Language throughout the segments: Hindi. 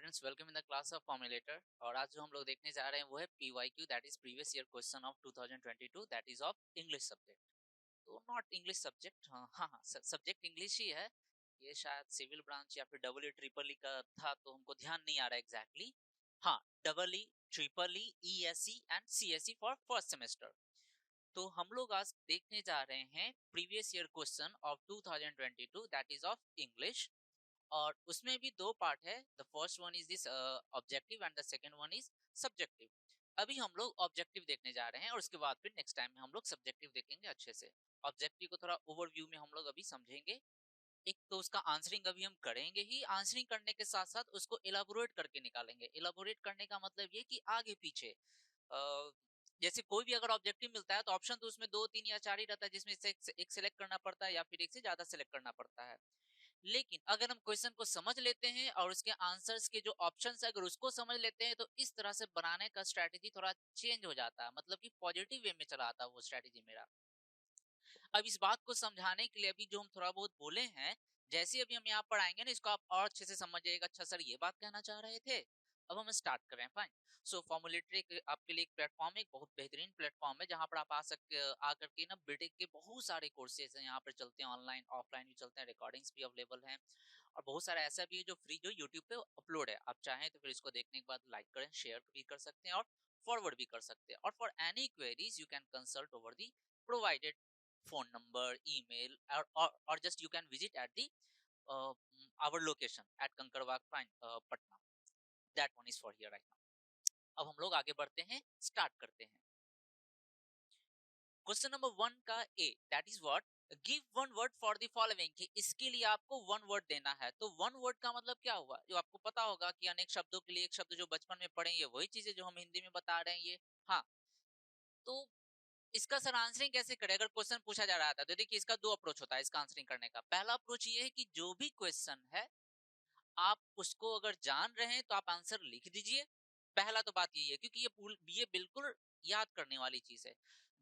Students, welcome in the class of formulator. और आज जो हम लोग देखने जा रहे हैं वो है PYQ, that is previous year question of 2022, that is of English subject. तो नॉट इंग्लिश सब्जेक्ट, हाँ हाँ हाँ, सब्जेक्ट इंग्लिश ही है। ये शायद सिविल ब्रांच या फिर डबल ई ट्रिपल ई का था, तो हमको ध्यान नहीं आ रहा एग्जैक्टली। हाँ, double E, triple E, ESE and CSE for first semester. तो हम लोग आज देखने जा रहे हैं previous year question of 2022, that is of English. और उसमें भी दो पार्ट है। The first one is this objective and the second one is subjective. अभी हम लोग ऑब्जेक्टिव देखने जा रहे हैं और उसके बाद फिर नेक्स्ट टाइम में हम लोग सब्जेक्टिव देखेंगे अच्छे से। ऑब्जेक्टिव को थोड़ा ओवरव्यू में हम लोग अभी समझेंगे। एक तो उसका आंसरिंग अभी हम करेंगे ही, आंसरिंग करने के साथ साथ उसको इलाबोरेट करके निकालेंगे। इलाबोरेट करने का मतलब ये कि आगे पीछे जैसे कोई भी अगर ऑब्जेक्टिव मिलता है तो ऑप्शन तो उसमें दो तीन या चार ही रहता है, जिसमें से एक सिलेक्ट करना पड़ता है या फिर एक से ज्यादा सिलेक्ट करना पड़ता है। लेकिन अगर हम क्वेश्चन को समझ लेते हैं और उसके आंसर्स के जो ऑप्शंस है अगर उसको समझ लेते हैं, तो इस तरह से बनाने का स्ट्रेटेजी थोड़ा चेंज हो जाता है, मतलब कि पॉजिटिव वे में चला आता है वो स्ट्रेटेजी मेरा। अब इस बात को समझाने के लिए अभी जो हम थोड़ा बहुत बोले हैं, जैसे अभी हम यहाँ पर आएंगे ना, इसको आप और अच्छे से समझ जाइएगा। अच्छा सर, ये बात कहना चाह रहे थे। अब हम स्टार्ट करें। फाइन। सो फॉर्मुलेटरी आपके लिए एक प्लेटफॉर्म है, एक बहुत बेहतरीन प्लेटफॉर्म है, जहां पर आप आकर के ना बीटेक के बहुत सारे कोर्सेज हैं यहाँ पर चलते हैं, ऑनलाइन ऑफलाइन भी चलते हैं, रिकॉर्डिंग्स भी अवेलेबल हैं। और बहुत सारा ऐसा भी है जो फ्री, जो यूट्यूब पे अपलोड है। आप चाहें तो फिर इसको देखने के बाद लाइक करें, शेयर भी कर सकते हैं और फॉरवर्ड भी कर सकते हैं। और for any queries you can consult over the provided phone number, email, or just you can visit at the our location at Kankarwag, Patna. That one is for here right now. अब हम लोग आगे बढ़ते हैं, स्टार्ट करते हैं। क्वेश्चन नंबर 1 का A, that is what, give one word for the following, कि इसके लिए आपको वन वर्ड देना है। तो वन वर्ड का मतलब क्या हुआ, जो आपको पता होगा कि अनेक शब्दों के लिए एक शब्द, जो बचपन में पढ़े, ये वही चीजें जो हम हिंदी में बता रहे हैं ये। हाँ, तो इसका सर आंसरिंग कैसे करें अगर क्वेश्चन पूछा जा रहा था? तो देखिए, इसका दो अप्रोच होता है इसका आंसरिंग करने का। पहला अप्रोच ये है कि जो भी क्वेश्चन है आप उसको अगर जान रहे हैं तो आप आंसर लिख दीजिए। पहला तो बात यही है, क्योंकि ये बिल्कुल याद करने वाली चीज है।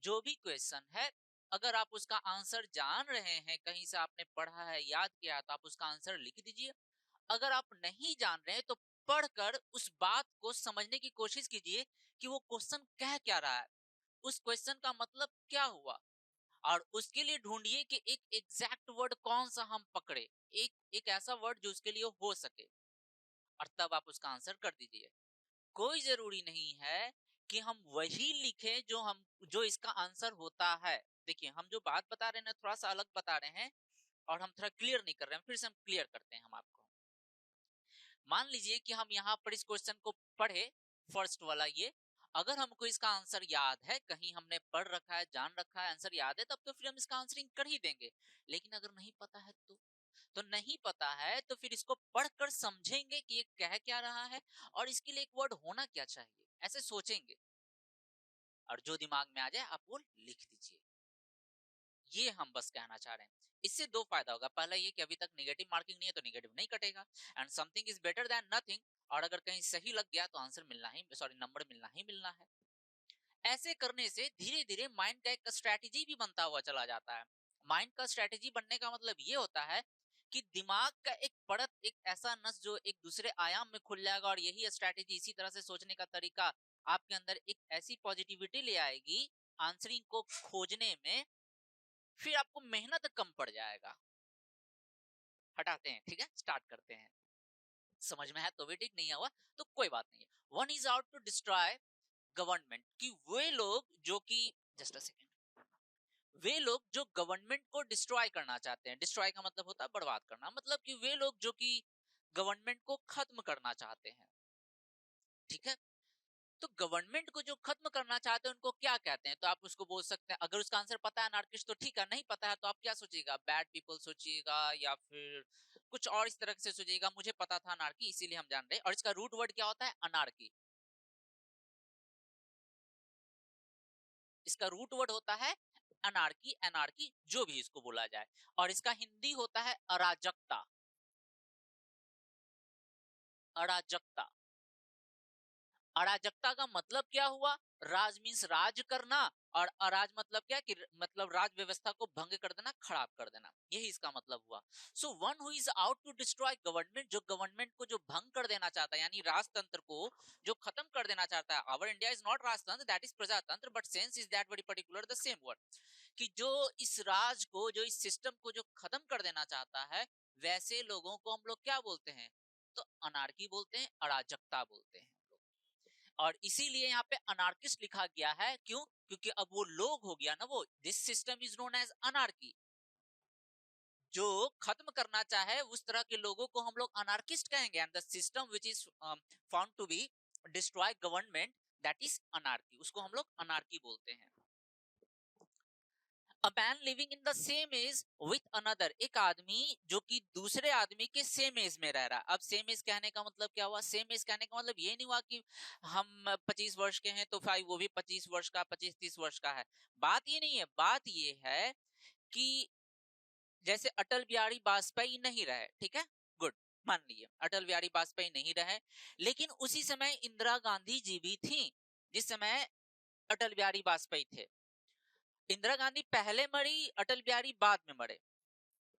जो भी क्वेश्चन है अगर आप उसका आंसर जान रहे हैं, कहीं से आपने पढ़ा है, याद किया, तो आप उसका आंसर लिख दीजिए। अगर आप नहीं जान रहे हैं तो पढ़कर उस बात को समझने की कोशिश कीजिए कि वो क्वेश्चन कह क्या रहा है, उस क्वेश्चन का मतलब क्या हुआ। और उसके लिए ढूंढिए कि एक एग्जैक्ट वर्ड कौन सा हम पकड़े, एक एक ऐसा वर्ड जो उसके लिए हो सके, और तब आप उसका आंसर कर दीजिए। कोई जरूरी नहीं है कि हम वही लिखें जो इसका आंसर होता है। देखिए, हम जो बात बता रहे हैं ना, थोड़ा सा अलग बता रहे हैं और हम थोड़ा क्लियर नहीं कर रहे हैं। फिर से हम क्लियर करते हैं हम आपको। मान लीजिए कि हम यहाँ पर इस क्वेश्चन को पढ़े, फर्स्ट वाला ये, अगर हमको इसका आंसर याद है, कहीं हमने पढ़ रखा है, जान रखा है, आंसर याद है, तब तो फिर हम इसका आंसरिंग कर ही देंगे। लेकिन अगर नहीं पता है तो नहीं पता है तो फिर इसको पढ़कर समझेंगे कि ये कह क्या रहा है और इसके लिए एक वर्ड होना क्या चाहिए, ऐसे सोचेंगे और जो दिमाग में आ जाए आप वो लिख दीजिए। ये हम बस कहना चाह रहे हैं। इससे दो फायदा होगा। पहला ये कि अभी तक नेगेटिव मार्किंग नहीं है तो नेगेटिव नहीं कटेगा, and something is better than nothing. और अगर कहीं सही लग गया तो आंसर मिलना ही, सॉरी, नंबर मिलना ही मिलना है। ऐसे करने से धीरे धीरे माइंड का एक स्ट्रेटेजी भी बनता हुआ चला जाता है। माइंड का स्ट्रेटेजी बनने का मतलब ये होता है कि दिमाग का एक परत, एक ऐसा नस जो एक दूसरे आयाम में खुल जाएगा, और यही स्ट्रेटेजी, इसी तरह से सोचने का तरीका आपके अंदर एक ऐसी पॉजिटिविटी ले आएगी आंसरिंग को खोजने में, फिर आपको मेहनत कम पड़ जाएगा। हटाते हैं, ठीक है, स्टार्ट करते हैं। समझ में है तो भी ठीक, नहीं हुआ तो कोई बात नहीं है। One is out to destroy government, कि वे लोग जो कि, जस्ट अ सेकेंड, वे लोग जो गवर्नमेंट को डिस्ट्रॉय करना चाहते हैं। डिस्ट्रॉय का मतलब होता है बर्बाद करना, मतलब कि वे लोग जो कि गवर्नमेंट को खत्म करना चाहते हैं, ठीक है। तो गवर्नमेंट को जो खत्म करना चाहते हैं उनको क्या कहते हैं? तो आप उसको बोल सकते हैं, अगर उसका आंसर पता है अनार्किस्ट तो ठीक है, नहीं पता है तो आप क्या सोचिएगा, बैड पीपल सोचिएगा या फिर कुछ और इस तरह से सोचिएगा। मुझे पता था अनार्की, इसीलिए हम जान रहे हैं। और इसका रूट वर्ड क्या होता है? अनार्की। इसका रूट वर्ड होता है अनार्की, एनार्की, जो भी इसको बोला जाए। और इसका हिंदी होता है अराजकता। अराजकता। अराजकता का मतलब क्या हुआ? राज मीन्स राज करना, और अराज मतलब क्या कि मतलब राज व्यवस्था को भंग कर देना, खराब कर देना, यही इसका मतलब हुआ। So one who is out to destroy government, जो गवर्नमेंट को जो भंग कर देना चाहता है, यानी राजतंत्र को जो खत्म कर देना चाहता है। आवर इंडिया इज नॉट राजतंत्र, दैट इज प्रजातंत्र, but sense is that very particular, the same word, कि जो इस राज को, जो इस सिस्टम को जो खत्म कर देना चाहता है, वैसे लोगों को हम लोग क्या बोलते हैं? तो अनार्की बोलते हैं, अराजकता बोलते हैं। और इसीलिए यहाँ पे अनार्किस्ट लिखा गया है, क्यों? क्योंकि अब वो लोग हो गया ना, वो this system is known as anarchy. जो खत्म करना चाहे उस तरह के लोगों को हम लोग अनार्किस्ट कहेंगे, and the system which is found to be destroy government, that is anarchy, उसको हम लोग अनार्की बोलते हैं। A man living in the same age with another, एक आदमी जो कि दूसरे आदमी के सेम एज में रह रहा है। अब सेम एज कहने का मतलब क्या हुआ? सेम एज कहने का मतलब ये नहीं हुआ कि हम 25 वर्ष के हैं तो भाई वो भी 25 वर्ष का, 25-30 वर्ष का है। बात ये नहीं है, बात ये है कि जैसे अटल बिहारी वाजपेयी नहीं रहे, ठीक है, गुड, मान लीजिए अटल बिहारी वाजपेयी नहीं रहे, लेकिन उसी समय इंदिरा गांधी जी भी थी जिस समय अटल बिहारी वाजपेयी थे। इंदिरा गांधी पहले मरी, अटल बिहारी बाद में मरे।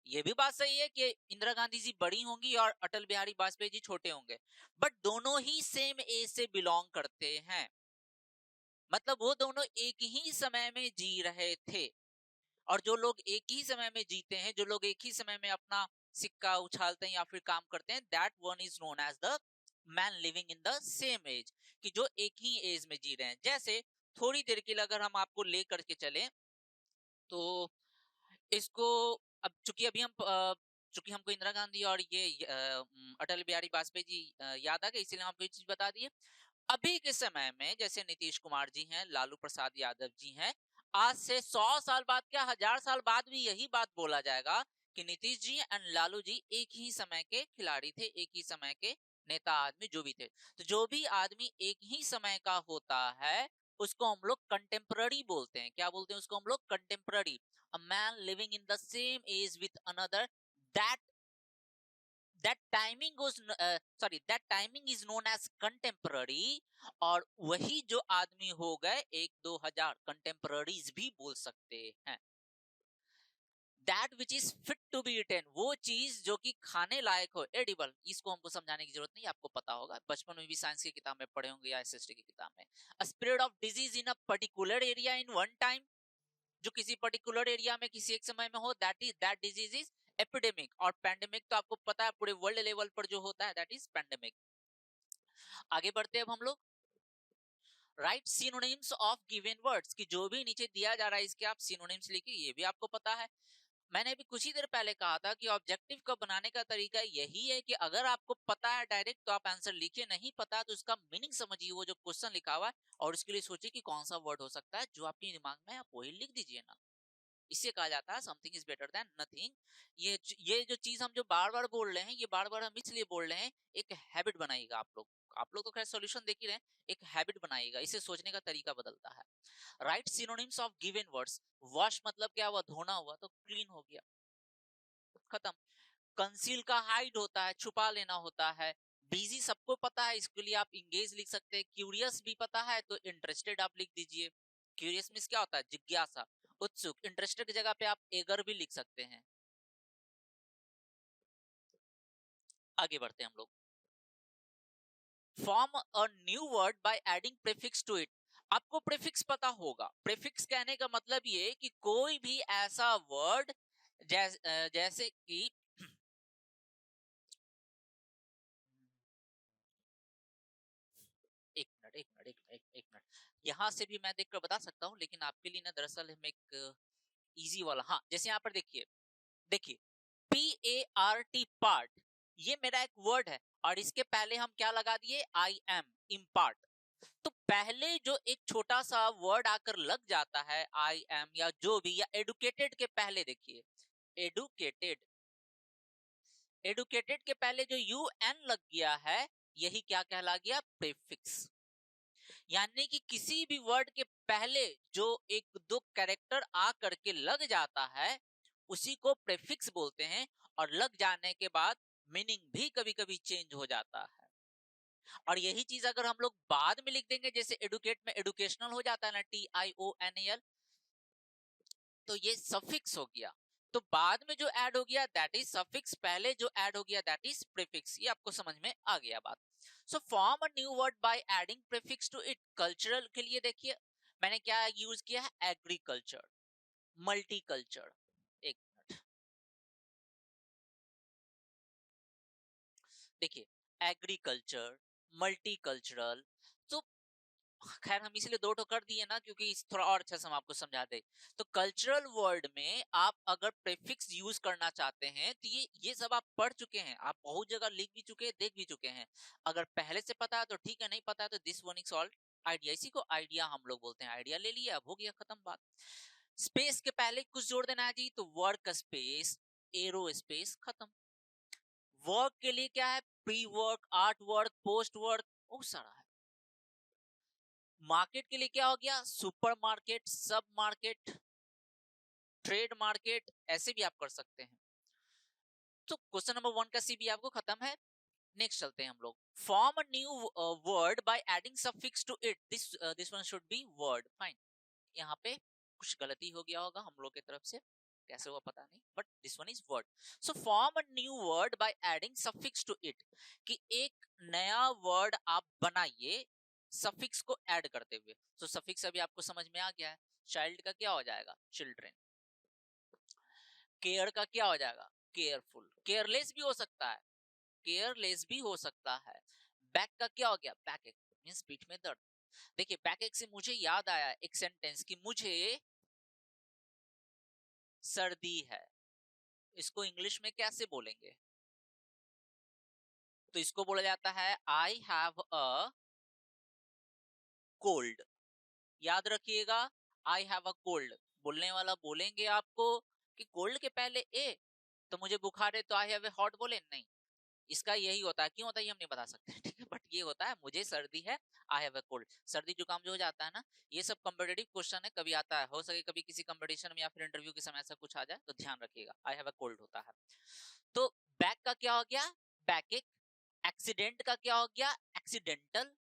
ये भी बात सही है कि इंदिरा गांधी जी बड़ी होंगी और अटल बिहारी वाजपेयी जी छोटे होंगे, बट दोनों ही सेम एज से बिलोंग करते हैं, मतलब वो दोनों एक ही समय में जी रहे थे। और जो लोग एक ही समय में जीते हैं, जो लोग एक ही समय में अपना सिक्का उछालते हैं या फिर काम करते हैं, that one is known as the man living in the same age, कि जो एक ही एज में जी रहे हैं। जैसे थोड़ी देर के लिए अगर हम आपको लेकर के चले तो इसको, अब चूंकि अभी हम चूंकि हमको इंदिरा गांधी और ये अटल बिहारी वाजपेयी जी याद आ गए, इसीलिए हम आपको ये चीज बता दिए। अभी के समय में जैसे नीतीश कुमार जी हैं, लालू प्रसाद यादव जी हैं, आज से 100 साल बाद, क्या 1000 साल बाद भी यही बात बोला जाएगा कि नीतीश जी एंड लालू जी एक ही समय के खिलाड़ी थे, एक ही समय के नेता आदमी जो भी थे। तो जो भी आदमी एक ही समय का होता है उसको हम लोग कंटेम्पररी बोलते हैं। क्या बोलते हैं उसको हम लोग? Contemporary. A man living in the same age with another, that that timing goes sorry that timing is known as contemporary। और वही जो आदमी हो गए 1-2 हजार कंटेम्पररीज भी बोल सकते हैं। That which is fit to be eaten, वो चीज जो कि खाने लायक हो, एडिबल, इसको हमको समझाने की जरूरत नहीं, आपको पता होगा, बचपन में भी साइंस की किताब में पढ़े होंगे या एसएसटी की किताब में। A spread of disease in a particular area in one time, जो किसी पर्टिकुलर एरिया में किसी एक समय में हो, दैट डिजीज इज एपिडेमिक। और पैंडेमिक तो आपको पता है पूरे वर्ल्ड लेवल पर जो होता है, दैट इज पैंडेमिक। आगे बढ़ते हैं अब हम लोग। Right synonyms of given words, कि जो भी नीचे दिया जा रहा है इसके आप सिनोनिम्स लिखिए, ये भी आपको पता है। मैंने अभी कुछ ही देर पहले कहा था कि ऑब्जेक्टिव को बनाने का तरीका यही है कि अगर आपको पता है डायरेक्ट तो आप आंसर लिखिए, नहीं पता तो उसका मीनिंग समझिए, वो जो क्वेश्चन लिखा हुआ है, और उसके लिए सोचिए कि कौन सा वर्ड हो सकता है, जो आपके दिमाग में, आप वही लिख दीजिए ना। इससे कहा जाता है something is better than nothing. ये जो चीज हम जो बार बार बोल रहे हैं, ये बार बार हम इसलिए बोल रहे हैं, एक हैबिट बनाइएगा आप लोग तो खैर सॉल्यूशन देख ही रहे हैं, एक हैबिट बनाइएगा, इससे सोचने का तरीका बदलता है। Right synonyms of given words. Wash मतलब क्या हुआ? धोना हुआ, तो क्लीन हो गया, खत्म। कंसील का हाइड होता है, छुपा लेना होता है। बिजी सबको पता है, इसके लिए आप इंगेज लिख सकते हैं। क्यूरियस भी पता है तो इंटरेस्टेड आप लिख दीजिए। क्यूरियस मींस क्या होता है? जिज्ञासा, उत्सुक। इंटरेस्टेड की जगह पे आप एगर भी लिख सकते हैं। आगे बढ़ते हैं हम लोग। Form a new word by adding prefix to it. आपको प्रीफिक्स पता होगा। प्रीफिक्स कहने का मतलब ये कि कोई भी ऐसा वर्ड जैसे कि एक मिनट, यहां से भी मैं देखकर बता सकता हूं, लेकिन आपके लिए ना दरअसल हम एक इजी वाला, हाँ, जैसे यहाँ पर देखिए, देखिए PART, पार्ट, ये मेरा एक वर्ड है और इसके पहले हम क्या लगा दिए? I am, impart. तो पहले जो एक छोटा सा वर्ड आकर लग जाता है, आई एम या जो भी, या एडुकेटेड के पहले, देखिए एडुकेटेड, एडुकेटेड के पहले जो UN लग गया है, यही क्या कहला गया? प्रीफिक्स। यानी कि किसी भी वर्ड के पहले जो एक दो कैरेक्टर आ करके लग जाता है उसी को प्रीफिक्स बोलते हैं, और लग जाने के बाद मीनिंग भी कभी कभी चेंज हो जाता है। और यही चीज अगर हम लोग बाद में लिख देंगे, जैसे एडुकेट में एडुकेशनल हो जाता है ना, TIONAL, तो ये सफिक्स हो गया। तो बाद में जो ऐड हो गया दैट इज सफिक्स, पहले जो ऐड हो गया दैट इज प्रीफिक्स। ये आपको समझ में आ गया बात। So form a new word by adding prefix to it. Cultural के लिए देखिए मैंने क्या यूज किया है, एग्रीकल्चर, मल्टीकल्चर। एक मिनट देखिए, एग्रीकल्चर, मल्टीकल्चरल, तो खैर हम इसलिए दो कर दिए ना क्योंकि थोड़ा और अच्छा से हम आपको समझा दे। तो कल्चरल वर्ड में आप अगर प्रीफिक्स यूज करना चाहते हैं तो ये सब आप पढ़ चुके हैं, आप बहुत जगह लिख भी चुके हैं, देख भी चुके हैं। अगर पहले से पता है तो ठीक है, नहीं पता है तो this one is old idea. इसी को आइडिया हम लोग बोलते हैं। आइडिया ले लिया, अब हो गया खत्म बात। स्पेस के पहले कुछ जोड़ देना है जी, तो वर्क का स्पेस, एरो स्पेस, खत्म। वर्क के लिए क्या है, pre work, art work, post work, बहुत सारा है। मार्केट के लिए क्या हो गया, सुपर मार्केट, सब मार्केट, ट्रेड मार्केट, ऐसे भी आप कर सकते हैं। तो क्वेश्चन नंबर 1 का सी भी आपको खत्म है। नेक्स्ट चलते हैं हम लोग। Form a new word by adding suffix to it. This one should be word. Fine, यहाँ पे कुछ गलती हो गया होगा हम लोग की तरफ से, कैसे हुआ पता नहीं, but this one is word. So form a new word by adding suffix to it, कि एक नया वर्ड आप बनाइए सफिक्स को ऐड करते हुए। तो सफिक्स अभी आपको समझ में आ गया है। चाइल्ड का क्या हो जाएगा, चिल्ड्रेन। केयर का क्या हो जाएगा, केयरफुल। केयरलेस भी हो सकता है, केयरलेस भी हो सकता है। बैक का क्या हो गया, बैक एक, मींस पीठ में दर्द। देखिए बैक एक से मुझे याद आया एक सेंटेंस कि मुझे सर्दी है। इसको इंग्लिश में कैसे बोलेंगे, तो इसको बोला जाता है आई हैव अ कोल्ड। याद रखिएगा, आई हैव अ कोल्ड। बोलने वाला बोलेंगे आपको कि कोल्ड के पहले ए, तो मुझे बुखार है तो आई हैव ए हॉट बोले, नहीं। इसका यही होता है, क्यों होता है ये हम नहीं बता सकते, ठीक है, बट ये होता है मुझे सर्दी है, आई हैव अ कोल्ड। सर्दी जुकाम जो हो जाता है ना, ये सब कॉम्पिटिटिव क्वेश्चन है, कभी आता है, हो सके कभी किसी कंपटीशन में या फिर इंटरव्यू के समय ऐसा कुछ आ जाए, तो ध्यान रखिएगा आई हैव अ कोल्ड होता है। तो बैक का क्या हो गया, बैक एक। एक्सीडेंट का क्या हो गया, एक्सीडेंटल।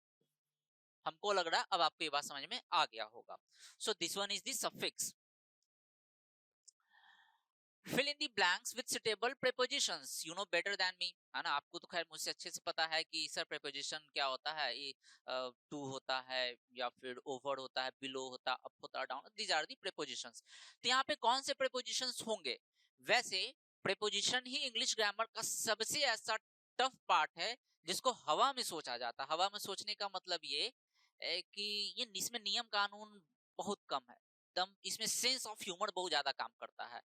हमको लग रहा है अब आपको ये बात समझ में आ गया होगा। So this one is the suffix. fill in the blanks with suitable prepositions, you know better than me, है ना। आपको तो खैर मुझसे अच्छे से पता है कि सर preposition क्या होता है, ये to होता है या फिर over होता है, below होता है, up होता है, down, these are the prepositions। तो यहाँ पे कौन से prepositions होंगे, वैसे preposition ही इंग्लिश ग्रामर का सबसे ऐसा टफ पार्ट है जिसको हवा में सोचा जाता है। हवा में सोचने का मतलब ये है कि ये इसमें नियम कानून बहुत कम है, एकदम इसमें सेंस ऑफ ह्यूमर बहुत ज्यादा काम करता है।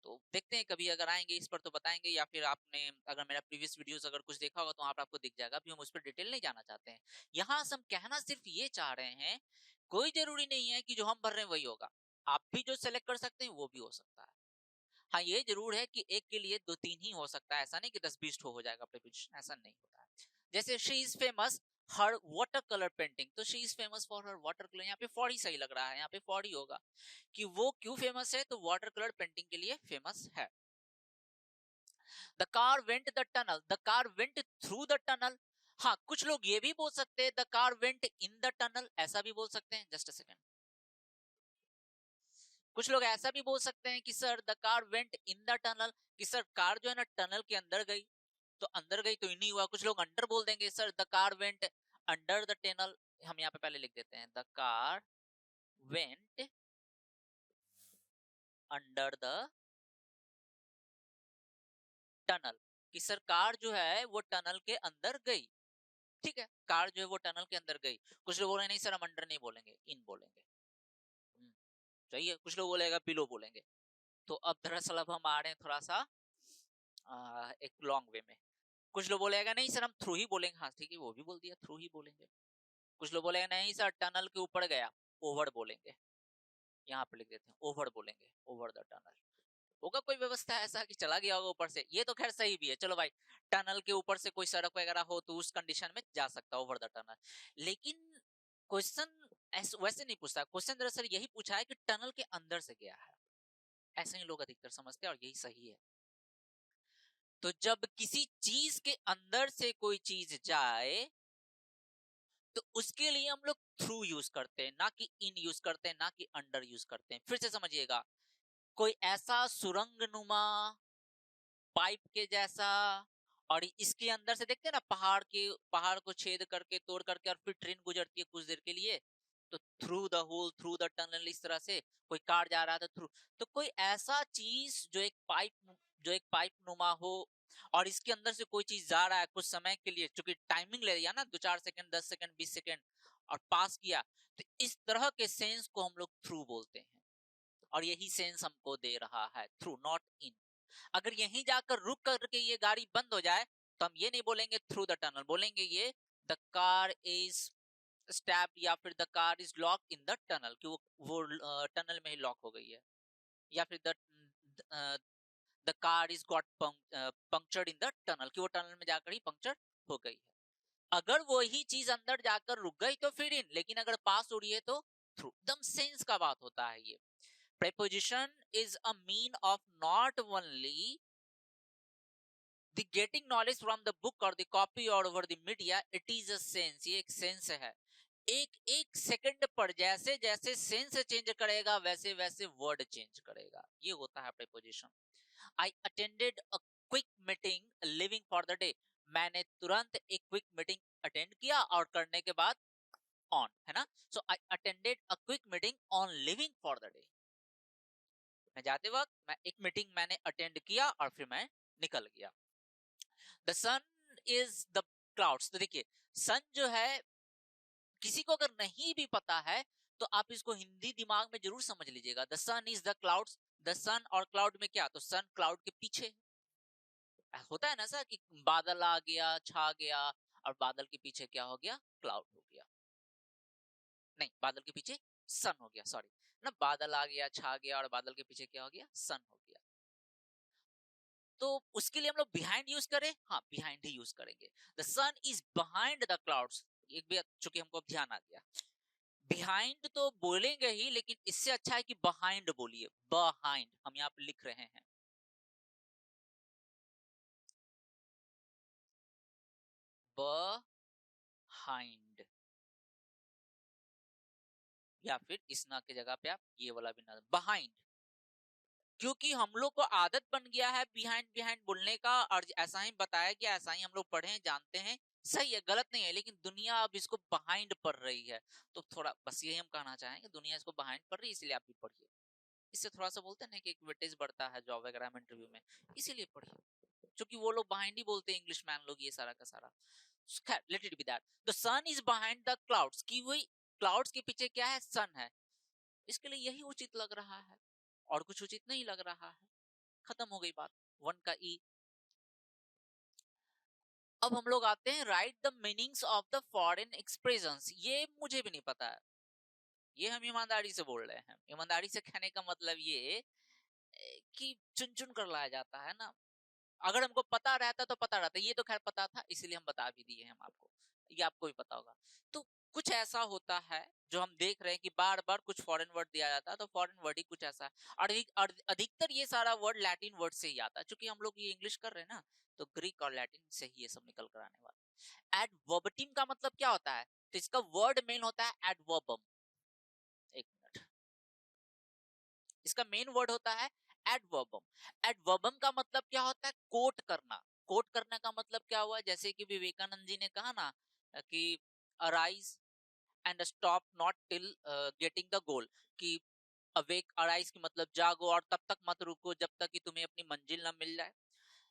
तो देखते हैं कभी अगर आएंगे इस पर तो बताएंगे, या फिर आपने अगर मेरा प्रीवियस वीडियोस अगर कुछ देखा होगा तो वहां पर आपको दिख जाएगा। अभी हम उस पर डिटेल नहीं जाना चाहते हैं। यहाँ से हम कहना सिर्फ ये चाह रहे हैं, कोई जरूरी नहीं है कि जो हम भर रहे हैं वही होगा, आप भी जो सेलेक्ट कर सकते हैं वो भी हो सकता है। हाँ ये जरूर है कि एक के लिए दो तीन ही हो सकता है, ऐसा नहीं कि 10-20 हो जाएगा प्रिपरेशन, ऐसा नहीं होता है। जैसे she is famous her water colour painting, तो she is famous for her water colour, यहाँ पे फॉर ही सही लग रहा है, यहाँ पे फॉर ही होगा कि वो क्यों फेमस है, तो वाटर कलर पेंटिंग के लिए फेमस है। The car went the tunnel, the car went through the tunnel. हाँ कुछ लोग ये भी बोल सकते हैं the car went in the tunnel, ऐसा भी बोल सकते हैं। जस्ट अ सेकेंड, कुछ लोग ऐसा भी बोल सकते हैं कि sir the car went in the tunnel, कि सर कार जो है ना टनल के अंदर गई, तो अंदर गई तो इन ही हुआ। कुछ लोग अंडर बोल देंगे, sir the car went under the tunnel. हम यहाँ पे पहले लिख देते हैं the car went under the tunnel, कि सर कार जो है वो टनल के अंदर गई। ठीक है, कार जो है वो टनल के अंदर गई। कुछ लोग बोल रहे नहीं सर हम अंडर नहीं बोलेंगे, इन बोलेंगे। सही है, कुछ लोग बोलेगा बिलो बोलेंगे। तो अब दरअसल अब हम आ रहे हैं थोड़ा सा एक लॉन्ग वे में। कुछ लोग बोलेगा नहीं सर हम थ्रू ही बोलेंगे, हाँ ठीक है वो भी बोल दिया थ्रू ही बोलेंगे। कुछ लोग बोलेगा नहीं सर टनल के ऊपर गया, ओवर बोलेंगे। यहाँ पे लिख देते हैं ओवर बोलेंगे, ओवर द टनल। होगा कोई व्यवस्था ऐसा कि चला गया होगा ऊपर से, ये तो खैर सही भी है, चलो भाई टनल के ऊपर से कोई सड़क वगैरह हो तो उस कंडीशन में जा सकता ओवर द टनल। लेकिन क्वेश्चन वैसे नहीं पूछता, क्वेश्चन दरअसल यही पूछा है कि टनल के अंदर से गया है, ऐसे ही लोग अधिकतर समझते हैं और यही सही है। तो जब किसी चीज के अंदर से कोई चीज जाए तो उसके लिए हम लोग थ्रू यूज करते हैं, ना कि इन यूज करते हैं, ना कि अंडर यूज करते हैं। फिर से समझिएगा, कोई ऐसा सुरंग नुमा पाइप के जैसा, और इसके अंदर से देखते हैं ना पहाड़ को छेद करके तोड़ करके और फिर ट्रेन गुजरती है कुछ देर के लिए, तो through the hole, through the tunnel, इस तरह से कोई कार जा रहा था थ्रू। तो कोई ऐसा चीज जो एक पाइप नुमा हो और इसके अंदर से कोई चीज जा रहा है कुछ समय के लिए, चूंकि टाइमिंग ले लिया ना, 2-4 सेकंड, 10 सेकंड, 20 सेकंड, और पास किया, तो इस तरह के सेंस को हम लोग थ्रू बोलते हैं। और यही सेंस हमको दे रहा है थ्रू, नॉट इन। अगर यहीं जाकर रुक करके ये गाड़ी बंद हो जाए तो हम ये नहीं बोलेंगे थ्रू द टनल, बोलेंगे ये द कार इज स्टैप्ड, या फिर the car is lock in the tunnel, कि वो टनल में ही लॉक हो गई है, या फिर the car is got punctured in the tunnel, कि वो टनल में जाकर ही पंक्चर हो गई है। अगर वो ही चीज अंदर जाकर रुक गई तो फिर इन, लेकिन अगर पास हो रही है तो थ्रू। एकदम सेंस का बात होता है ये। Preposition is a mean of not only the getting knowledge from the book or the copy or over the media, it is a sense। ये एक सेंस है। एक एक सेकंड पर जैसे जैसे सेंस चेंज करेगा वैसे वैसे वर्ड चेंज करेगा, ये होता है preposition। I attended a quick meeting living for the day। मैंने तुरंत एक क्विक मीटिंग अटेंड किया और करने के बाद ऑन, है ना। So I attended a quick meeting on living for the day। मैं जाते वक्त मैं एक मीटिंग मैंने अटेंड किया और फिर मैं निकल गया। The sun is the clouds. तो देखिए, सन जो है, किसी को अगर नहीं भी पता है तो आप इसको हिंदी दिमाग में जरूर समझ लीजिएगा। The sun is the clouds. The sun और क्लाउड में क्या, तो सन क्लाउड के पीछे होता है ना सर, कि बादल आ गया, छा गया, और बादल के पीछे क्या हो गया, क्लाउड हो गया। नहीं, बादल के पीछे सन हो गया, सॉरी ना, बादल आ गया, छा गया, और बादल के पीछे क्या हो गया, सन हो गया। तो उसके लिए हम लोग बिहाइंड यूज करें, हाँ बिहाइंड ही यूज करेंगे। The sun is behind the clouds. एक भी, चूंकि हमको अब ध्यान आ गया, बिहाइंड तो बोलेंगे ही, लेकिन इससे अच्छा है कि बिहाइंड बोलिए। बिहाइंड हम यहाँ पे लिख रहे हैं, बिहाइंड, या फिर इस ना की जगह पे आप ये वाला भी ना, बिहाइंड। क्योंकि हम लोग को आदत बन गया है बिहाइंड बिहाइंड बोलने का, और ऐसा ही बताया गया, ऐसा ही हम लोग पढ़े हैं, जानते हैं, सही है, गलत नहीं है, लेकिन दुनिया अब इसको बिहाइंड पढ़ रही है। तो थोड़ा बस यही हम कहना चाहेंगे, दुनिया इसको बिहाइंड पढ़ रही है, इसलिए आप भी पढ़िए। इससे थोड़ा सा बोलते हैं ना कि एक वेटेज बढ़ता है जॉब वगैरह में, इंटरव्यू में, इसीलिए पढ़िए। क्योंकि वो लोग बिहाइंड ही बोलते हैं, इंग्लिश मैन लोग, ये सारा का सारा। Let it be that the sun is behind the clouds, की वही क्लाउड्स के पीछे क्या है, सन है। इसके लिए यही उचित लग रहा है, और कुछ उचित नहीं लग रहा है। खत्म हो गई बात, वन का ई। अब हम लोग आते हैं right the meanings of the foreign expressions. ये मुझे भी नहीं पता है, ये हम ईमानदारी से बोल रहे हैं। ईमानदारी से कहने का मतलब ये कि चुन चुन कर लाया जाता है ना। अगर हमको पता रहता तो पता रहता, ये तो खैर पता था, इसीलिए हम बता भी दिए हम आपको, ये आपको भी पता होगा। तो कुछ ऐसा होता है जो हम देख रहे हैं कि बार बार कुछ फॉरेन वर्ड दिया जाता है, तो फॉरेन वर्ड ही कुछ ऐसा है। और अधिकतर ये सारा वर्ड लैटिन वर्ड से ही आता है, क्योंकि हम लोग ये इंग्लिश कर रहे हैं ना, तो ग्रीक और लैटिन से ही ये सब निकल कर आने वाला। एडवर्बिटिम का मतलब क्या होता है, तो इसका वर्ड मेन होता है एडवर्बम। एक मिनट, इसका मेन वर्ड होता है एडवर्बम। एडवर्बम का मतलब क्या होता है, कोट करना। कोट करने का मतलब क्या हुआ, जैसे कि विवेकानंद जी ने कहा ना कि arise and stop not till getting the goal, कि अवेक अराइज की मतलब जागो, और तब तक मत रुको जब तक कि तुम्हें अपनी मंजिल ना मिल जाए।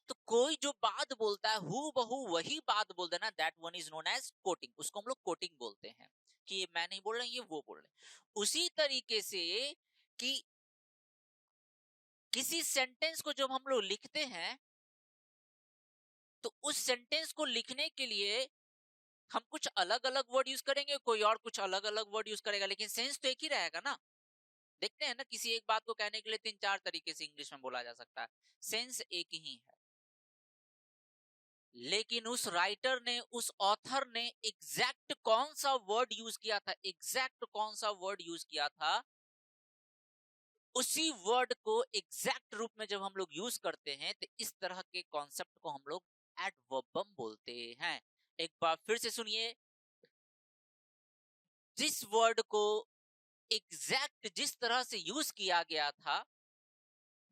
तो कोई जो बात बोलता है हु बहू वही बात बोल देना, that one is known as quoting. उसको हम लोग कोटिंग बोलते हैं, कि ये मैं नहीं बोल रहा, ये वो बोल रहे। उसी तरीके से कि किसी सेंटेंस को जब हम लोग लिखते हैं, तो उस सेंटेंस को लिखने के लिए हम कुछ अलग अलग वर्ड यूज करेंगे, कोई और कुछ अलग अलग वर्ड यूज करेगा, लेकिन सेंस तो एक ही रहेगा ना। देखते हैं ना, किसी एक बात को कहने के लिए 3-4 तरीके से इंग्लिश में बोला जा सकता है, सेंस एक ही है। लेकिन उस राइटर ने, उस ऑथर ने एग्जैक्ट कौन सा वर्ड यूज किया था, एग्जैक्ट कौन सा वर्ड यूज किया था, उसी वर्ड को एग्जैक्ट रूप में जब हम लोग यूज करते हैं, तो इस तरह के कॉन्सेप्ट को हम लोग एडवर्बम बोलते हैं। एक बार फिर से सुनिए, जिस वर्ड को एग्जैक्ट जिस तरह से यूज किया गया था,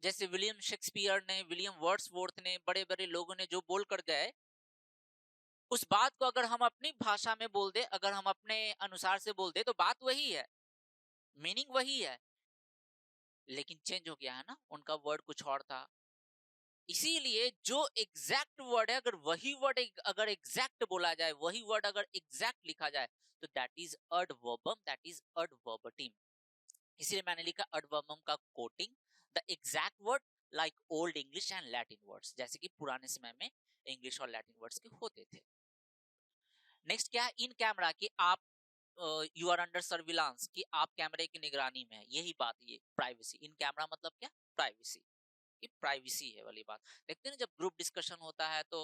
जैसे विलियम शेक्सपियर ने, विलियम वर्ड्सवर्थ ने, बड़े बड़े लोगों ने जो बोल कर गए, उस बात को अगर हम अपनी भाषा में बोल दे, अगर हम अपने अनुसार से बोल दे, तो बात वही है, मीनिंग वही है, लेकिन चेंज हो गया है ना, उनका वर्ड कुछ और था। इसीलिए जो एग्जैक्ट वर्ड है, अगर वही वर्ड अगर एग्जैक्ट बोला जाए, वही वर्ड अगर एग्जैक्ट लिखा जाए, तो दैट इज एडवर्बम, दैट इज एडवर्बटिम। इसीलिए मैंने लिखा एडवर्बम का coating, the exact word like old English and Latin words, जैसे कि पुराने समय में इंग्लिश और लैटिन वर्ड्स के होते थे। नेक्स्ट क्या है, इन कैमरा, कि आप यू आर अंडर सर्विलांस, कि आप कैमरे की निगरानी में है, यही बात, ये प्राइवेसी। इन कैमरा मतलब क्या, प्राइवेसी, कि प्राइवेसी है वाली बात। देखते हैं ना, जब ग्रुप डिस्कशन होता है तो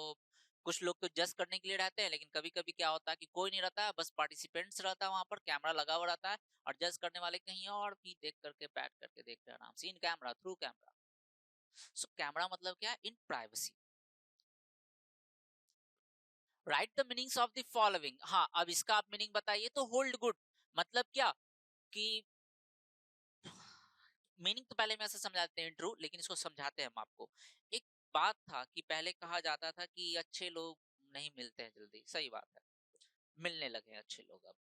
कुछ लोग तो जज करने के लिए रहते हैं, लेकिन कभी कभी क्या होता है कि कोई नहीं रहता है, बस पार्टिसिपेंट्स रहता है, वहां पर कैमरा लगा हुआ रहता है, और जज करने वाले कहीं और भी देख करके बैठ करके देख रहे हैं आराम से, in camera, through camera. So camera मतलब क्या है, in privacy. Write the meanings of the following. हाँ, अब इसका आप मीनिंग बताइए। तो होल्ड गुड मतलब क्या, कि मीनिंग तो पहले में ऐसे समझाते हैं ट्रू, लेकिन इसको समझाते हैं हम आपको। एक बात था कि पहले कहा जाता था कि अच्छे लोग नहीं मिलते हैं जल्दी, सही बात है, मिलने लगे हैं अच्छे लोग अब,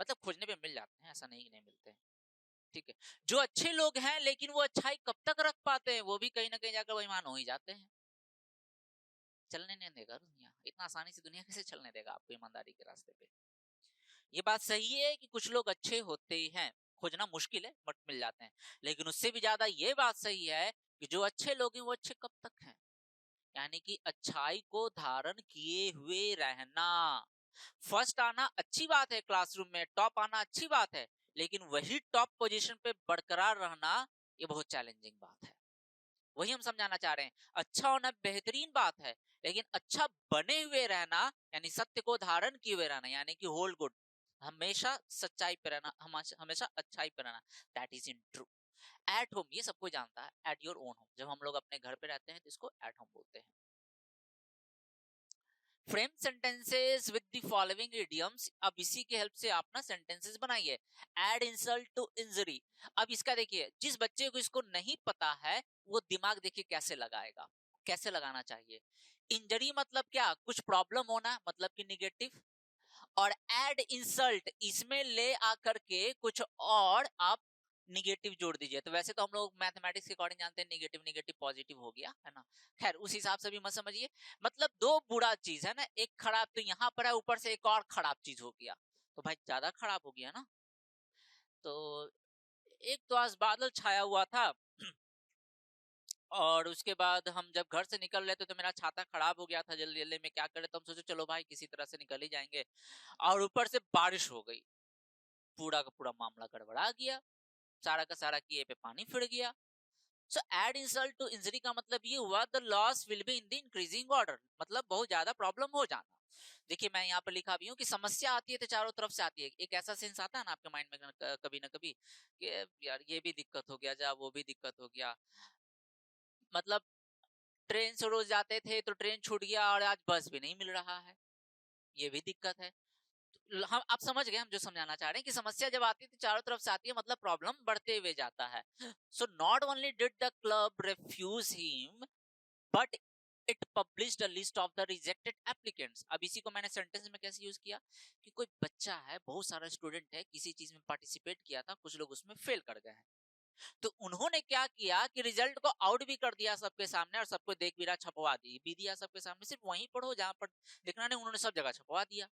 मतलब खोजने पे मिल जाते हैं, ऐसा नहीं कि नहीं मिलते हैं, ठीक है। जो अच्छे लोग हैं, लेकिन वो अच्छाई कब तक रख पाते हैं, वो भी कहीं ना कहीं जाकर बेईमान हो ही जाते हैं। चलने नहीं देगा दुनिया, इतना आसानी से दुनिया कैसे चलने देगा आपको ईमानदारी के रास्ते पे। ये बात सही है कि कुछ लोग अच्छे होते ही हैं, खोजना मुश्किल है बट मिल जाते हैं, लेकिन उससे भी ज्यादा ये बात सही है कि जो अच्छे लोग हैं वो अच्छे कब तक हैं, यानी कि अच्छाई को धारण किए हुए रहना। फर्स्ट आना अच्छी बात है, क्लासरूम में टॉप आना अच्छी बात है, लेकिन वही टॉप पोजीशन पे बरकरार रहना, ये बहुत चैलेंजिंग बात है। वही हम समझाना चाह रहे हैं, अच्छा होना बेहतरीन बात है, लेकिन अच्छा बने हुए रहना, यानी सत्य को धारण किए हुए रहना, यानी कि होल्ड गुड, हमेशा सच्चाई पे रहना, हमेशा अच्छाई पे रहना, that is in true. At home, ये सबको जानता है, एट योर ओन होम, जब हम लोग अपने घर पे रहते हैं तो इसको एट होम बोलते हैं। Frame sentences with the following idioms. अब इसी के हेल्प से आप ना सेंटेंसेस बनाइए। Add insult to injury. अब इसका देखिए, जिस बच्चे को इसको नहीं पता है, वो दिमाग देखिए कैसे लगाएगा, कैसे लगाना चाहिए। इंजरी मतलब क्या, कुछ प्रॉब्लम होना, मतलब कि निगेटिव। और एड इंसल्ट, इसमें ले आकर के कुछ और आप निगेटिव जोड़ दीजिए। तो वैसे तो हम लोग मैथमेटिक्स के अकॉर्डिंग जानते हैं, निगेटिव निगेटिव पॉजिटिव हो गया है ना, खैर उस हिसाब से भी मत समझिए। मतलब दो बुरा चीज है ना, एक खराब तो यहाँ पर है, ऊपर से एक और खराब चीज हो गया, तो भाई ज्यादा खराब हो गया ना। तो एक तो आज बादल छाया हुआ था और उसके बाद हम जब घर से निकल रहे थे तो मेरा छाता खराब हो गया था जल्दी जल्दी में, क्या करे, तो हम सोचे चलो भाई किसी तरह से निकल ही जाएंगे, और ऊपर से बारिश हो गई, पूरा का पूरा मामला गड़बड़ा गया, सारा का सारा किए पे पानी फिर गया। सो एड इंसल्ट टू इंजरी का मतलब ये हुआ, the loss will be in the increasing order, मतलब बहुत ज्यादा प्रॉब्लम हो जाना। देखिए मैं यहाँ पर लिखा भी हूँ कि समस्या आती है तो चारों तरफ से आती है। एक ऐसा सेंस आता है ना आपके माइंड में कभी ना कभी, कि यार ये भी दिक्कत हो गया, जा वो भी दिक्कत हो गया, मतलब ट्रेन से रोज जाते थे तो ट्रेन छूट गया और आज बस भी नहीं मिल रहा है, ये भी दिक्कत है। हम आप समझ गए हम जो समझाना चाह रहे हैं, कि समस्या जब आती है तो चारों तरफ से आती है, मतलब प्रॉब्लम बढ़ते हुए जाता है। So not only did the club refuse him, but it published a list of the rejected applicants. अब इसी को मैंने सेंटेंस में कैसे यूज किया, कि कोई बच्चा है, बहुत सारा स्टूडेंट है, किसी चीज में पार्टिसिपेट किया था, कुछ लोग उसमें फेल कर गए हैं, तो उन्होंने क्या किया कि रिजल्ट को आउट भी कर दिया सबके सामने, और सबको देख भी रहा, छपवा दी भी दिया सबके सामने, सिर्फ वहीं पढ़ो जहां पर लिखना नहीं, उन्होंने सब जगह छपवा दिया।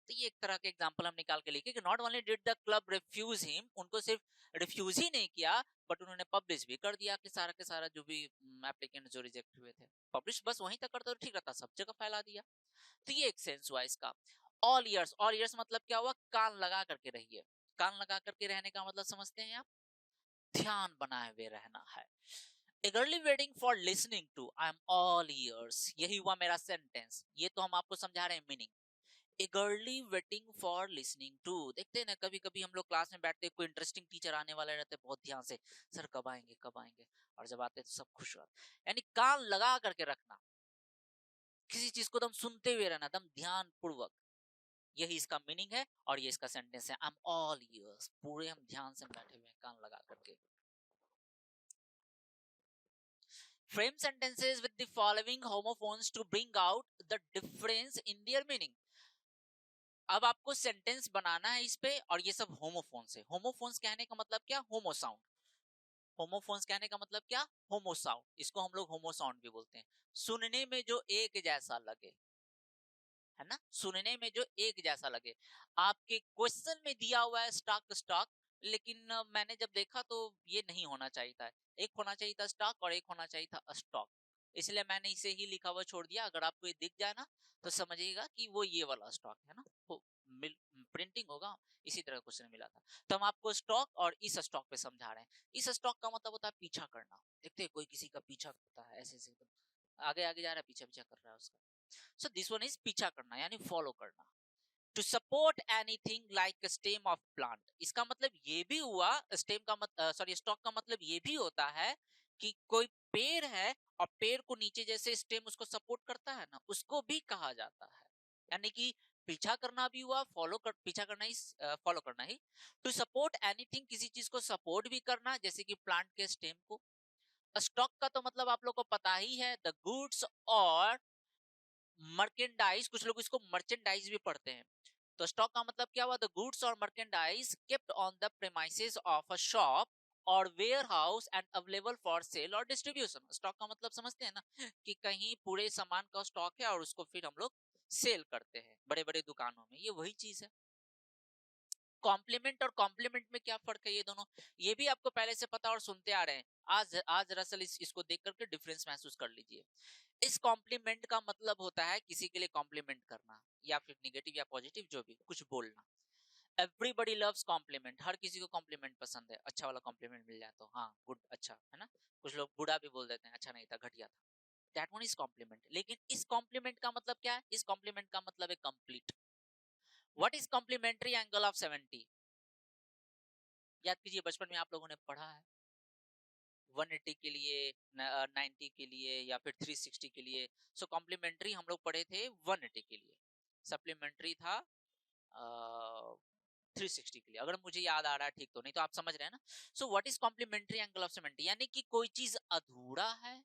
तो ये एक तरह के एग्जांपल हम निकाल के लिखे कि not only did the club refuse him, उनको सिर्फ रिफ्यूज ही नहीं किया, बट उन्होंने पब्लिश भी कर दिया कि सारा के सारा जो भी एप्लीकेंट जो रिजेक्ट हुए थे, पब्लिश बस वहीं तक करता तो ठीक रहता, सब जगह फैला दिया। तो ये एक सेंस हुआ इसका। ऑल ईयर्स, ऑल ईयर्स मतलब क्या हुआ, कान लगा करके रहिए। कान लगा करके रहने का मतलब समझते हैं आप, ध्यान बनाए हुए रहना है। eagerly waiting for listening to, I am all ears, यही हुआ मेरा सेंटेंस। ये तो हम आपको समझा रहे हैं meaning. eagerly waiting for listening to, देखते हैं ना कभी कभी हम लोग क्लास में बैठते, कोई इंटरेस्टिंग टीचर आने वाले रहते, बहुत ध्यान से, सर कब आएंगे कब आएंगे, और जब आते तो सब खुश होते, यानी कान लगा करके रखना, किसी चीज को दम सुनते हुए रहना, दम ध्यान पूर्वक। यही इसका मीनिंग है और ये इसका सेंटेंस है। आई एम ऑल ईयर्स, पूरे हम ध्यान से बैठे हुए हैं कान लगा करके। Frame sentences with the following homophones to bring out the difference in their meaning. अब आपको सेंटेंस बनाना है इस पे, और ये सब होमोफोन्स है। होमोफोन्स कहने का मतलब क्या? होमो साउंड। होमोफोन्स कहने का मतलब क्या? होमो साउंड। इसको हम लोग होमो साउंड भी बोलते हैं। सुनने में जो एक जैसा लगे, है ना, सुनने में जो एक जैसा लगे। आपके क्वेश्चन में दिया हुआ है स्टॉक स्टॉक, लेकिन मैंने जब देखा तो ये नहीं होना चाहिए था। एक होना चाहिए था स्टॉक और एक होना चाहिए था स्टॉक, इसलिए मैंने इसे ही लिखा हुआ छोड़ दिया। अगर आपको ये दिख जाए ना तो समझिएगा कि वो ये वाला स्टॉक है ना, वो प्रिंटिंग होगा। इसी तरह क्वेश्चन मिला था, तो हम आपको स्टॉक और इस स्टॉक पे समझा रहे हैं। इस स्टॉक का मतलब होता है पीछा करना। देखते हैं कोई किसी का पीछा करता है, ऐसे ऐसे आगे आगे जा रहा है, पीछा पीछा कर रहा है उसका। So this one is पीछा करना यानी फॉलो करना। To support anything like a stem of plant, इसका मतलब ये भी हुआ, स्टेम का सॉरी स्टॉक का मतलब ये भी होता है कि कोई पेड़ है और पेड़ को नीचे जैसे स्टेम उसको सपोर्ट करता है ना, उसको भी कहा जाता है। यानी कि पीछा करना भी हुआ, पीछा करना ही, फॉलो करना ही। टू सपोर्ट एनीथिंग, किसी चीज को सपोर्ट भी करना, जैसे कि प्लांट के स्टेम को। स्टॉक का तो मतलब आप लोग को पता ही है, द गुड्स और मर्केंडाइज, कुछ लोग इसको मर्चेंडाइज भी पढ़ते हैं। तो स्टॉक का मतलब क्या हुआ? The goods or merchandise kept on the premises of a shop or warehouse and available for sale or distribution. Stock का मतलब समझते हैं ना, कि कहीं पूरे सामान का स्टॉक है और उसको फिर हम लोग सेल करते हैं बड़े बड़े दुकानों में, ये वही चीज है। कॉम्प्लीमेंट और कॉम्प्लीमेंट में क्या फर्क है? ये दोनों, ये भी आपको पहले से पता और सुनते आ रहे हैं। आज दरअसल इसको देख करके डिफरेंस महसूस कर लीजिए। इस कॉम्प्लीमेंट का मतलब होता है किसी के लिए कॉम्प्लीमेंट करना, या फिर निगेटिव या पॉजिटिव जो भी कुछ बोलना। एवरीबडी लव्स कॉम्प्लीमेंट, हर किसी को कॉम्प्लीमेंट पसंद है। अच्छा वाला कॉम्प्लीमेंट मिल जाए तो हाँ गुड, अच्छा है ना। कुछ लोग बुरा भी बोल देते हैं, अच्छा नहीं था, घटिया था। That one is complement. लेकिन इस कॉम्प्लीमेंट का मतलब क्या है? इस कॉम्प्लीमेंट का मतलब है complete. What is complementary angle of 70? याद कीजिए, बचपन में आप लोगों ने पढ़ा है। 180 के लिए, 90 के लिए, या फिर 360 के लिए। सो कॉम्प्लीमेंट्री हम लोग पढ़े थे 180 के लिए, सप्लीमेंट्री था 360 के लिए, अगर मुझे याद आ रहा है ठीक तो, नहीं तो आप समझ रहे हैं ना। So what is complementary angle of 70? यानी कि कोई चीज अधूरा है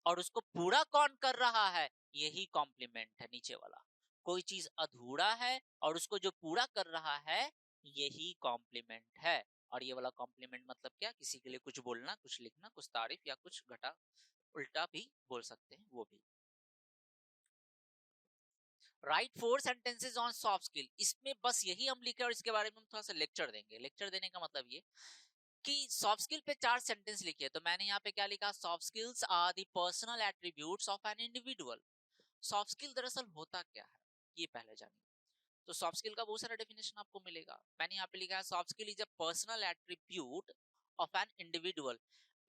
और उसको पूरा कौन कर रहा है? यही कॉम्प्लीमेंट है नीचे वाला। कोई चीज अधूरा है और उसको जो पूरा कर रहा है, यही कॉम्प्लीमेंट है। और ये वाला कॉम्प्लीमेंट मतलब क्या? किसी के लिए कुछ बोलना, कुछ लिखना, कुछ तारीफ या कुछ घटा उल्टा भी बोल सकते हैं, वो भी। Right 4 sentences on soft skill, इसमें बस यही हम लिखे और इसके बारे में हम थोड़ा सा लेक्चर देंगे। लेक्चर देने का मतलब ये कि सॉफ्ट स्किल पे 4 सेंटेंस लिखे, तो मैंने यहाँ पे क्या लिखा? Soft skills are the personal attributes of an individual. Soft skill दरअसल होता क्या है, ये पहले जानिए। तो सॉफ्ट स्किल का बहुत सारा डेफिनेशन आपको मिलेगा। मैंने यहाँ पे लिखा है soft skill is a personal attribute of an individual.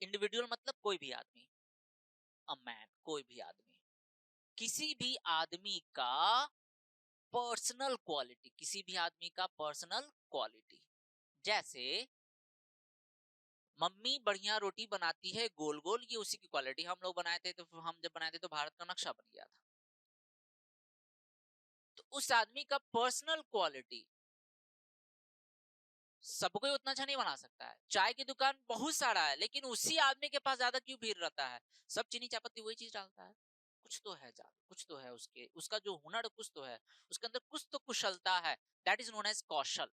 Individual मतलब कोई भी आदमी, अ मैन, कोई भी आदमी, किसी भी आदमी का पर्सनल क्वालिटी, किसी भी आदमी का पर्सनल क्वालिटी। जैसे मम्मी बढ़िया रोटी बनाती है गोल गोल, ये उसी की क्वालिटी। हम लोग बनाए थे, तो हम जब बनाए थे तो भारत का नक्शा बन गया था। तो उस आदमी का पर्सनल क्वालिटी, सब कोई उतना अच्छा नहीं बना सकता है। चाय की दुकान बहुत सारा है, लेकिन उसी आदमी के पास ज्यादा क्यों भीड़ रहता है? सब चीनी चायपत्ती वही चीज डालता है। कुछ तो है ज्यादा, कुछ तो है उसके, उसका जो हुनर कुछ तो है, उसके अंदर कुछ तो कुशलता है। दैट इज नोन एज कौशल।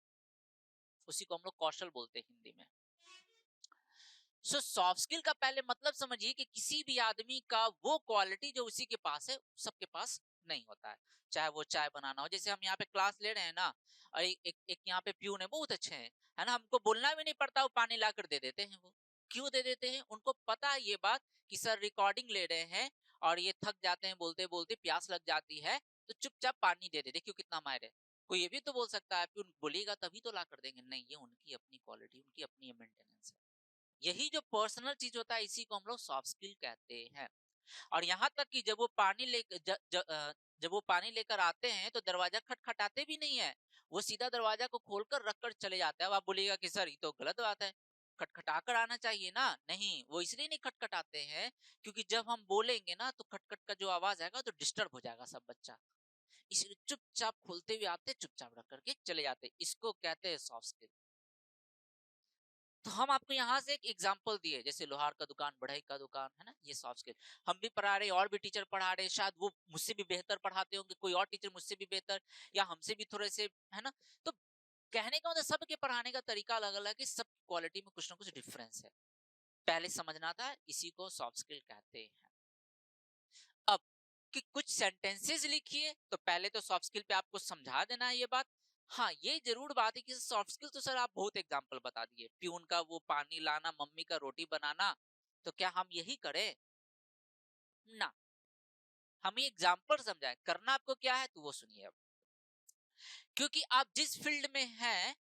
उसी को हम लोग कौशल बोलते हैं हिंदी में। सो सॉफ्ट स्किल का पहले मतलब समझिए कि किसी भी आदमी का वो क्वालिटी जो उसी के पास है, सबके पास नहीं होता है। चाहे वो चाय बनाना हो, जैसे हम यहाँ पे क्लास ले रहे हैं ना, और एक यहाँ पे प्यून है, बहुत अच्छे हैं, है ना, हमको बोलना भी नहीं पड़ता, वो पानी ला कर दे देते हैं। वो क्यों दे देते हैं? उनको पता है ये बात कि सर रिकॉर्डिंग ले रहे हैं और ये थक जाते हैं, बोलते बोलते प्यास लग जाती है, तो चुपचाप पानी दे देते। क्यों? कितना माहिर है। कोई ये भी तो बोल सकता है प्यून बोलेगा तभी तो ला कर देंगे। नहीं, ये उनकी अपनी क्वालिटी, उनकी अपनी मेंटेनेंस है। यही जो पर्सनल चीज होता है, इसी को हम लोग सॉफ्ट स्किल कहते हैं। और यहाँ तक कि जब वो पानी लेकर जब वो पानी लेकर आते हैं तो दरवाजा खटखटाते भी नहीं है, वो सीधा दरवाजा को खोलकर रखकर चले जाता है। अब आप बोलिएगा कि सर ये तो गलत बात है, खटखटा कर आना चाहिए ना। नहीं, वो इसलिए नहीं खटखटाते हैं क्योंकि जब हम बोलेंगे ना तो खटखट का जो आवाज आएगा तो डिस्टर्ब हो जाएगा सब बच्चा। इसलिए चुपचाप खोलते हुए आते, चुपचाप रख करके चले जाते, इसको कहते हैं सॉफ्ट स्किल। तो हम आपको यहाँ से एक एग्जांपल दिए, जैसे लोहार का दुकान, बढ़ई का दुकान, है ना, ये सॉफ्ट स्किल। हम भी पढ़ा रहे, और भी टीचर पढ़ा रहे, शायद वो मुझसे भी बेहतर पढ़ाते होंगे, कोई और टीचर मुझसे भी बेहतर, या हमसे भी थोड़े से, है ना। तो कहने का मतलब सबके पढ़ाने का तरीका अलग अलग है, सब क्वालिटी में कुछ ना कुछ डिफरेंस है, पहले समझना था, इसी को सॉफ्ट स्किल कहते हैं। अब कि कुछ सेंटेंसेस लिखिए, तो पहले तो सॉफ्ट स्किल पे आपको समझा देना है ये बात। हाँ, ये जरूर बात है कि सॉफ्ट स्किल तो सर आप बहुत एग्जांपल बता दिए, प्यून का वो पानी लाना, मम्मी का रोटी बनाना, तो क्या हम यही करें ना, हम एग्जांपल समझाए, करना आपको क्या है तो वो सुनिए। अब क्योंकि आप जिस फील्ड में हैं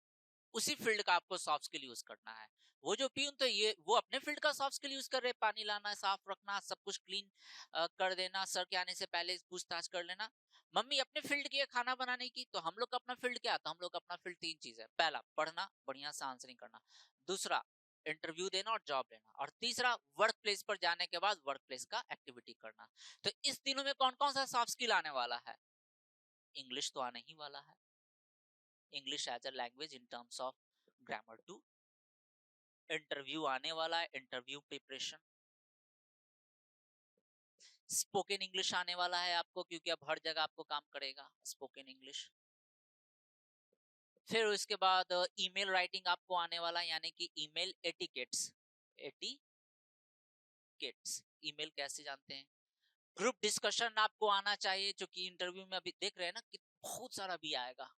उसी फील्ड का आपको सॉफ्ट स्किल यूज करना है। वो जो प्यून तो ये वो अपने फील्ड का सॉफ्ट स्किल यूज कर रहे, पानी लाना, साफ रखना, सब कुछ क्लीन कर देना, सर के आने से पहले पूछताछ कर लेना। मम्मी अपने फील्ड की है खाना बनाने की, तो हम लोग का अपना फील्ड क्या, तो हम लोग का अपना फील्ड 3 चीज है, पहला पढ़ना, बढ़िया से आंसरिंग करना, दूसरा इंटरव्यू देना और जॉब लेना, और तीसरा वर्क प्लेस पर जाने के बाद वर्क प्लेस का एक्टिविटी करना। तो इस तीनों में कौन कौन सा सॉफ्ट स्किल आने वाला है? इंग्लिश तो आने ही वाला है, English as a language in terms of grammar too. Interview आने वाला है, इंटरव्यू प्रिपरेशन। स्पोकन इंग्लिश आने वाला है आपको, क्योंकि अब हर जगह आपको काम करेगा स्पोकन इंग्लिश। फिर उसके बाद ईमेल राइटिंग आपको आने वाला है, यानी कि ईमेल एटिकेट्स, ईमेल कैसे जानते हैं। ग्रुप डिस्कशन आपको आना चाहिए, जो कि इंटरव्यू में अभी देख रहे हैं ना कि बहुत सारा भी आएगा,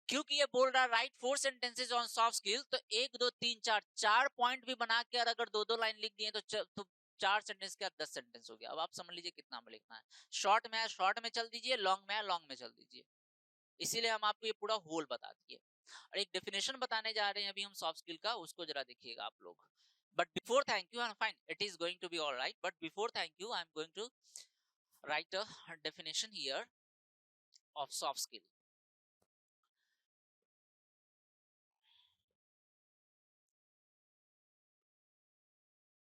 क्योंकि ये बोल रहा है right 4 sentences on soft skill, तो 1 2 3 4 पॉइंट भी बना के अगर 2 लाइन लिख दिए तो 4 सेंटेंस के 10 सेंटेंस हो गया। अब आप समझ लीजिए कितना में लिखना है। शॉर्ट में है शॉर्ट में चल दीजिए, लॉन्ग में है लॉन्ग में चल दीजिए। इसीलिए हम आपको ये पूरा होल बता दिए, और एक डेफिनेशन बताने जा रहे हैं अभी हम सॉफ्ट स्किल का, उसको जरा देखिएगा आप लोग। But before thank you, fine, it is going to be alright, but before thank you I am going to write a definition here of soft skill.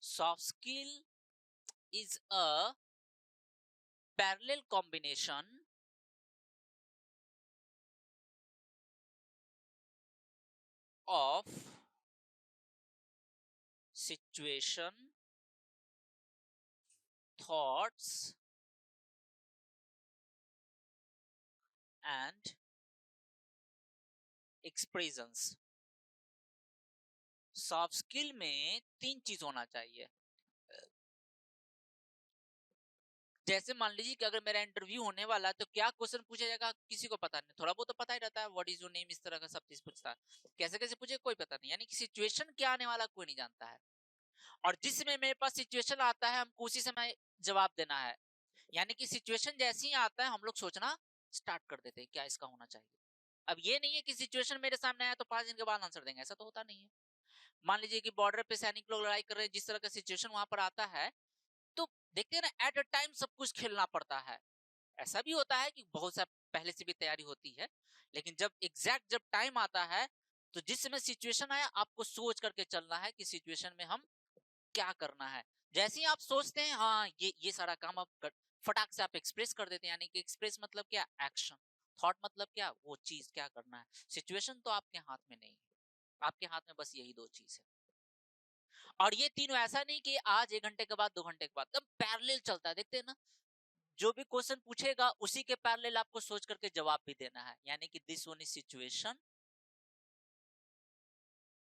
Soft skill is a parallel combination of situation, thoughts and expressions। Soft skill में 3 चीज होना चाहिए। जैसे मान लीजिए कि अगर मेरा इंटरव्यू होने वाला है, तो क्या क्वेश्चन पूछा जाएगा किसी को पता नहीं, थोड़ा बहुत तो पता ही रहता है, व्हाट इज योर नेम, इस तरह का सब चीज पूछता है, कैसे कैसे पूछे कोई पता नहीं, यानी कि सिचुएशन क्या आने वाला कोई नहीं जानता है, और जिसमें मेरे पास सिचुएशन आता है हमको उसी समय जवाब देना है। यानी कि सिचुएशन जैसे ही आता है हम लोग सोचना स्टार्ट कर देते हैं क्या इसका होना चाहिए। अब ये नहीं है कि सिचुएशन मेरे सामने आया तो 5 दिन के बाद आंसर देंगे, ऐसा तो होता नहीं है। मान लीजिए कि बॉर्डर पे सैनिक लोग लड़ाई कर रहे हैं, जिस तरह का सिचुएशन वहां पर आता है, तो देखते हैं ना, एट अ टाइम सब कुछ खेलना पड़ता है। ऐसा भी होता है कि बहुत सा पहले से भी तैयारी होती है, लेकिन जब टाइम आता है, तो जिस समय सिचुएशन आया आपको सोच करके चलना है कि सिचुएशन में हम क्या करना है। जैसे ही आप सोचते हैं हाँ ये सारा काम आप फटाक से आप एक्सप्रेस कर देते हैं, यानी कि एक्सप्रेस मतलब क्या, एक्शन। थॉट मतलब क्या, वो चीज क्या करना है। सिचुएशन तो आपके हाथ में नहीं है, आपके हाथ में बस यही 2 चीज है। और ये तीनों ऐसा नहीं कि आज 1 घंटे के बाद 2 घंटे के बाद, एकदम पैरेलल चलता है, देखते हैं ना। जो भी क्वेश्चन पूछेगा उसी के पैरेलल आपको सोच करके जवाब भी देना है, यानी कि this one is situation,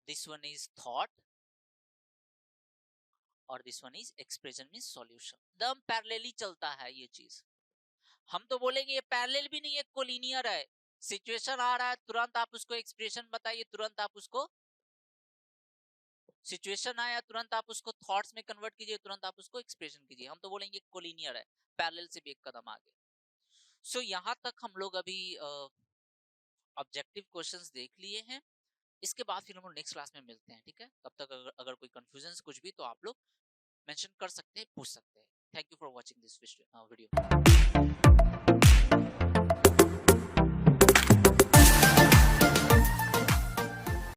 this one is thought, और this one is expression means solution. एकदम पैरेलली चलता है ये चीज। हम तो बोलेंगे ये पैरेलल भी नहीं है, कोलिनियर है। सिचुएशन आ रहा है तुरंत आप उसको एक्सप्रेशन बताइए, तुरंत आप उसको, सिचुएशन आया तुरंत आप उसको थॉट्स में कन्वर्ट कीजिए, तुरंत आप उसको एक्सप्रेशन कीजिए। हम तो बोलेंगे कोलिनियर है, पैरेलल से भी एक कदम आगे। सो यहाँ तक हम लोग अभी ऑब्जेक्टिव क्वेश्चंस देख लिए हैं। इसके बाद फिर हम लोग नेक्स्ट क्लास में मिलते हैं, ठीक है। तब तक अगर कोई कंफ्यूजन कुछ भी तो आप लोग मेंशन कर सकते हैं, पूछ सकते हैं। Thank you for watching this video.